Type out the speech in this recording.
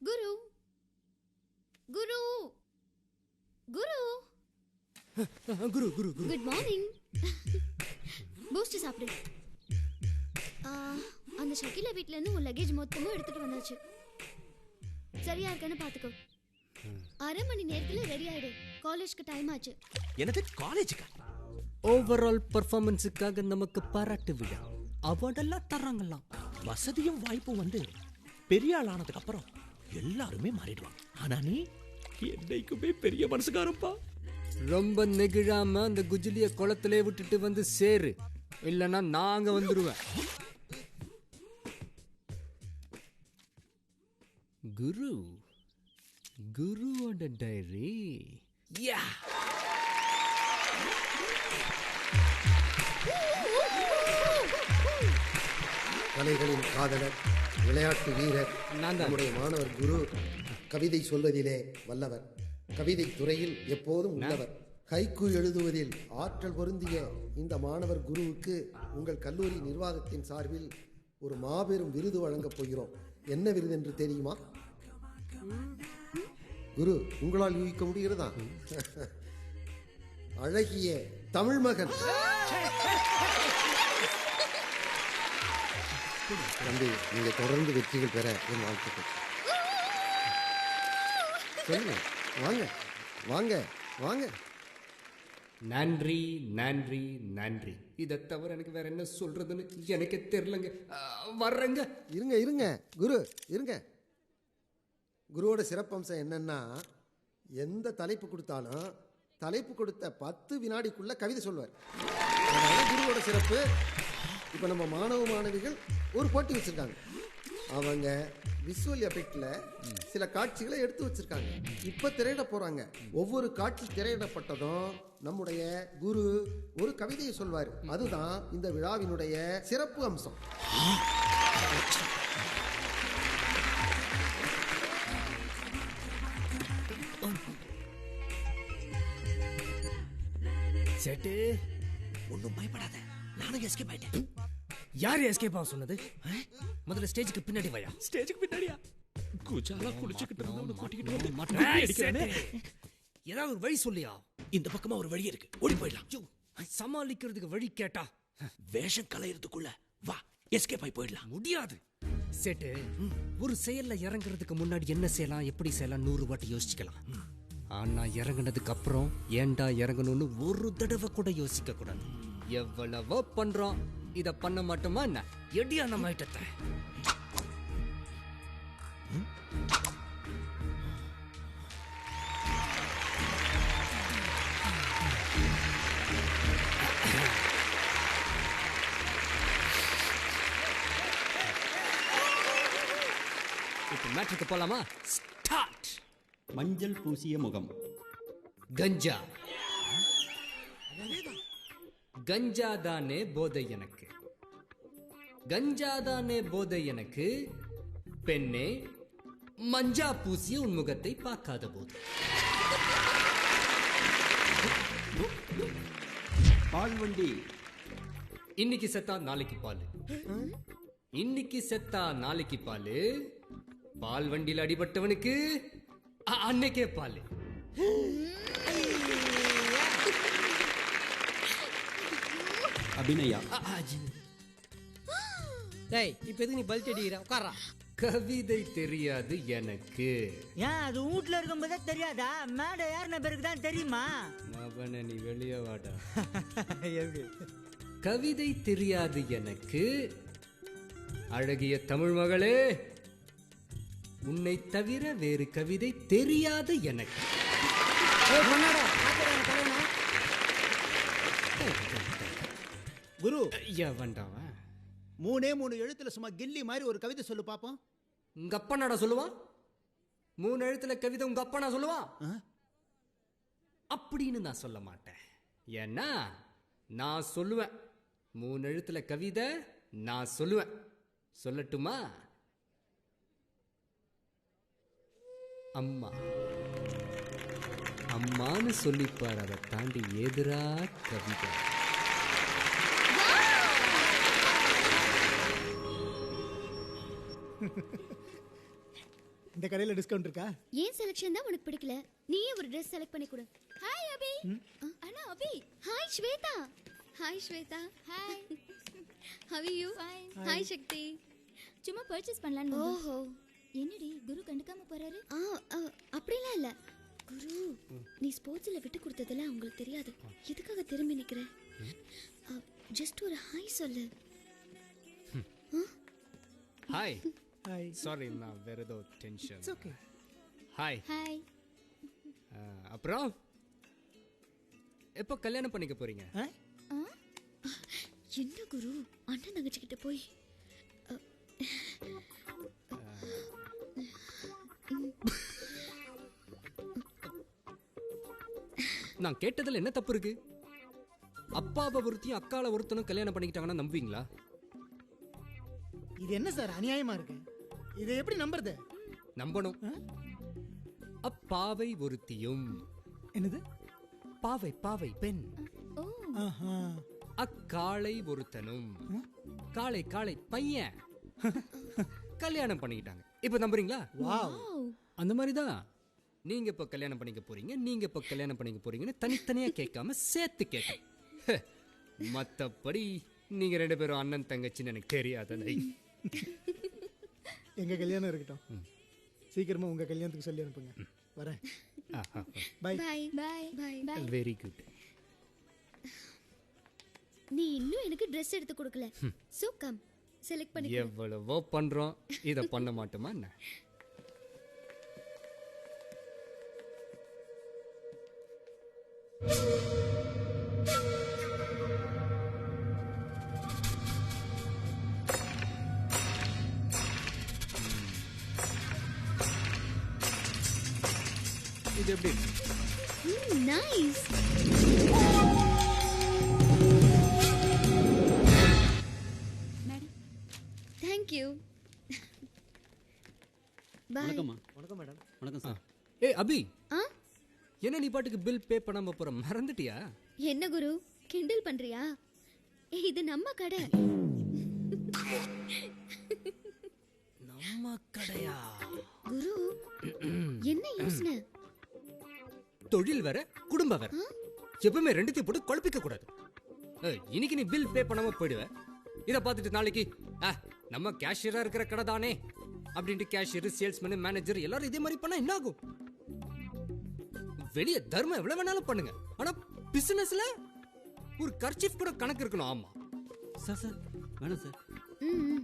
குரு குரு குரு குரு குரு குரு good morning. Boost சாப்பிடு. அந்த ஷக்கிலா வீட்ல இருந்து உன் லக்கேஜ் மொத்தமும் எடுத்துட்டு வந்தாச்சு. சரியா இருக்கான்னு பாத்துக்கோ. 1/2 மணி நேரத்துல ரெடி ஆயிடு. காலேஜ்க்கு டைம் ஆச்சு. எனக்கு காலேஜுக்கு ஓவரால் பெர்ஃபார்மன்ஸுக்காக நமக்கு பாராட்டு விழா அவார்டெல்லாம் தர்றாங்களாம். வசதியும் வாய்ப்பும் வந்து பெரிய ஆள் ஆனதுக்கு அப்புறம் எல்லாருமே மாறிடுவாங்க. ஆனா நீ என்னைக்குமே பெரிய மனசுக்காரப்பா. ரொம்ப நெகிழாம அந்த குஜிலிய குளத்திலே விட்டுட்டு வந்து சேரு, இல்லைன்னா நாங்க வந்துருவேன். குரு குருவோட டைரி. யா கலைகளின் காதலர், விளையாட்டு வீரர், நம்முடைய மாணவர் குரு. கவிதை சொல்வதிலே வல்லவர், கவிதை துறையில் எப்போதும் உள்ளவர், ஹைக்கூ எழுதுவதில் ஆற்றல் பொருந்திய இந்த மாணவர் குருவுக்கு உங்கள் கல்லூரி நிர்வாகத்தின் சார்பில் ஒரு மாபெரும் விருது வழங்கப் போகிறோம். என்ன விருது என்று தெரியுமா? குரு, உங்களால் யூகிக்க முடிகிறதா? அழகிய தமிழ் மகன். தம்பி, நீங்க தொடர்ந்து வெற்றிகள் பெற என் வாழ்த்துக்கள். சொல்லுங்க, வாங்க வாங்க வாங்க. நன்றி நன்றி நன்றி. இதை தவிர எனக்கு வேற என்ன சொல்றதுன்னு எனக்கு தெரியலங்க. வர்றேங்க. இருங்க இருங்க குரு, இருங்க. குருவோட சிறப்பம்சம் என்னன்னா, எந்த தலைப்பு கொடுத்தாலும் தலைப்பு கொடுத்த 10 வினாடிக்குள்ள கவிதை சொல்வார். குருவோட சிறப்பு. இப்போ நம்ம மாணவ மாணவிகள் ஒரு போட்டி வச்சிருக்காங்க. அவங்க விஷுவல் எஃபெக்ட்ல சில காட்சிகளை எடுத்து வச்சிருக்காங்க. இப்ப திரையிட போறாங்க. ஒவ்வொரு காட்சி திரையிடப்பட்டதும் நம்முடைய குரு ஒரு கவிதையை சொல்வார். அதுதான் இந்த விழாவினுடைய சிறப்பு அம்சம். செட்டு, ஒன்னும் பயப்படாத, நானும் எஸ்கேப் ஆயிட்டேன். யார் எஸ்கேப் ஆக சொன்னது? முதல்ல ஸ்டேஜுக்கு பின்னாடி வாயா. ஸ்டேஜுக்கு பின்னாடியா? குஜாலா குளிச்சுக்கிட்டு இருந்தவன மாட்டிக்கிட்டு வந்து ஏய், அடிக்கிறானே. ஏதாவது ஒரு வழி சொல்லியா? இந்த பக்கமா ஒரு வழி இருக்கு, ஓடி போயிடலாம். சமாளிக்கிறதுக்கு வழி கேட்டா வேஷம் கலையறதுக்குள்ள வா, எஸ்கேப் ஆகி போயிடலாம். முடியாது. செட்டு, ஒரு செயல்ல இறங்குறதுக்கு முன்னாடி என்ன செய்யலாம், எப்படி செய்யலாம் 100 வாட்டி யோசிக்கலாம். ஆனா இறங்குனதுக்கு அப்புறம் ஏன்டா இறங்கணும்னு ஒரு தடவை கூட யோசிக்க கூடாது. எவ்வளவோ பண்றோம், இத பண்ண மாட்டோமா என்ன? எடியா நம்ம ஐட்டத்தை. இப்ப மேட்ருக்கு போலாமா? ஸ்டார்ட். மஞ்சள் பூசிய முகம். கஞ்சா. கஞ்சாதானே போதை எனக்கு, கஞ்சாதானே போதை எனக்கு, பெண்ணே மஞ்சா பூசிய உன் முகத்தை பார்க்காத போது. பால் வண்டி. இன்னைக்கு செத்தா நாளைக்கு பால், இன்னைக்கு செத்தா நாளைக்கு பால். பால் வண்டியில் அடிபட்டவனுக்கு அன்னைக்கே பால். அபிநயா. டேய், இப்போ எதுக்கு நீ பல்ட் அடிக்கிற? உட்கார்றா. கவிதை தெரியாது எனக்கு. ஏன் அது வீட்ல இருக்கும்போதே தெரியாதா? மேடை ஏறின பேருக்கு தான் தெரியுமா? மவன, நீ வெளியே வாடா. எப்படி? கவிதை தெரியாது எனக்கு. அழகிய தமிழ் மகளே, உன்னை தவிர வேறு கவிதை தெரியாது எனக்கு. குரு, வேண்டாம். 3 எழுத்துல சும்மா கில்லி மாதிரி ஒரு கவிதை சொல்லு பாப்போம். உங்க அப்பா நாடா சொல்லுவான்? 3 எழுத்துல கவிதை உங்க அப்பா நான் சொல்லுவான் அப்படின்னு நான் சொல்ல மாட்டேன். ஏன்னா நான் சொல்லுவேன் 3 எழுத்துல கவிதை நான் சொல்லுவேன். சொல்லட்டுமா? அம்மா அம்மான்னு சொல்லிப்பார். அதை தாண்டி எதிரா கவிதை. இந்த கடையில டிஸ்கவுண்ட் இருக்கா? ஏன் செலக்ஷன் தான் உனக்கு பிடிக்கல? நீயே ஒரு Dress செலக்ட் பண்ணி கொடு. ஹாய் அபி. அண்ணா Abhi. Hi Shweta. Hi Shweta. Hi. How are you? Fine. Hi Shakti. சும்மா பர்ச்சேஸ் பண்ணலாம்னு வந்தோம். ஓஹோ. என்னடி குரு கண்டுக்காம போறாரு? அப்படிலாம் இல்ல. குரு, நீ ஸ்போர்ட்ஸ்ல விட்டு கொடுத்ததெல்லாம் உங்களுக்கு தெரியாது. எதுக்காக திரும்பி நிக்கிற? ஜஸ்ட் ஒரு ஹாய் சொல்லு. ஹாய். ஹாய். சாரி நான் வேற ஏதோ tension. It's okay. Hi. Hi. அப்புறம் எப்போ கல்யாணம் பண்ணிக்க போறீங்க? என்ன குரு, அண்ணன் தங்கச்சி கிட்ட போய் நான் கேட்டதுல என்ன தப்பு இருக்கு? அப்பாவை ஒருத்தையும் அக்கால ஒருத்தனும் கல்யாணம் பண்ணிக்கிட்டாங்கன்னா நம்புவீங்களா? இது என்ன சார் அநியாயமா இருக்கு? இதை எப்படி நம்புறது? நம்பணும். அப்பாவை ஒருத்தியும். என்னது? பாவை பாவை பெண். ஓ. ஆஹா. அக்காளை ஒருத்தனும். காளை காளை பையன் கல்யாணம் பண்ணிக்கிட்டாங்க. இப்ப நம்புறீங்களா? வாவ். அந்த மாதிரி தான் நீங்க இப்ப கல்யாணம் பண்ணிக்க போறீங்க, நீங்க இப்ப கல்யாணம் பண்ணிக்க போறீங்கன்னு தனித்தனியா கேட்காம சேர்த்து கேட்க. மத்தபடி நீங்க ரெண்டு பேரும் அண்ணன் தங்கச்சின்னு எனக்கு தெரியாததை. எங்க கல்யாணம் இருக்கட்டும். சீக்கிரமா உங்க கல்யாணத்துக்கு சொல்லி அனுப்புங்க. வரேன். Bye bye bye bye. Bye. Very good. நீ இன்னும் எனக்கு Dress எடுத்து கொடுக்கல. சோ கம் செலக்ட் பண்ணி கொடு. எவ்வளவோ பண்றோம், இத பண்ண மாட்டோமா என்ன? இது எப்படி? Nice. Madam. Thank you. Bye. வணக்கம்மா. வணக்கம் மேடம். வணக்கம் சார். ஏய் அபி, ஆ? என்ன நீ பாட்டுக்கு பில் பே பண்ணாம போற? மறந்துட்டியா? என்ன குரு, கிண்டல் பண்றியா? இது நம்ம கடை. நம்ம கடையா? குரு, என்ன யோசனை? தொழில் வேற குடும்பம் வேற, எப்பவுமே ரெண்டுத்தையும் போட்டு குழப்பிக்க கூடாது. இன்னைக்கு நீ பில் பே பண்ணாம போயிடுவ, இத பார்த்துட்டு நாளைக்கு நம்ம கேஷியரா இருக்கிற கடை தானே அப்படின்ட்டு கேஷியர், சேல்ஸ்மேன், மேனேஜர் எல்லாரும் இதே மாதிரி பண்ணா என்ன ஆகும்? வெளியே தர்மம் எவ்வளவு வேணாலும் பண்ணுங்க, ஆனா பிசினஸ்ல ஒரு கர்ச்சீஃப் கூட கணக்கு இருக்கணும். ஆமா சார் சார் வேணாம் சார். ம்.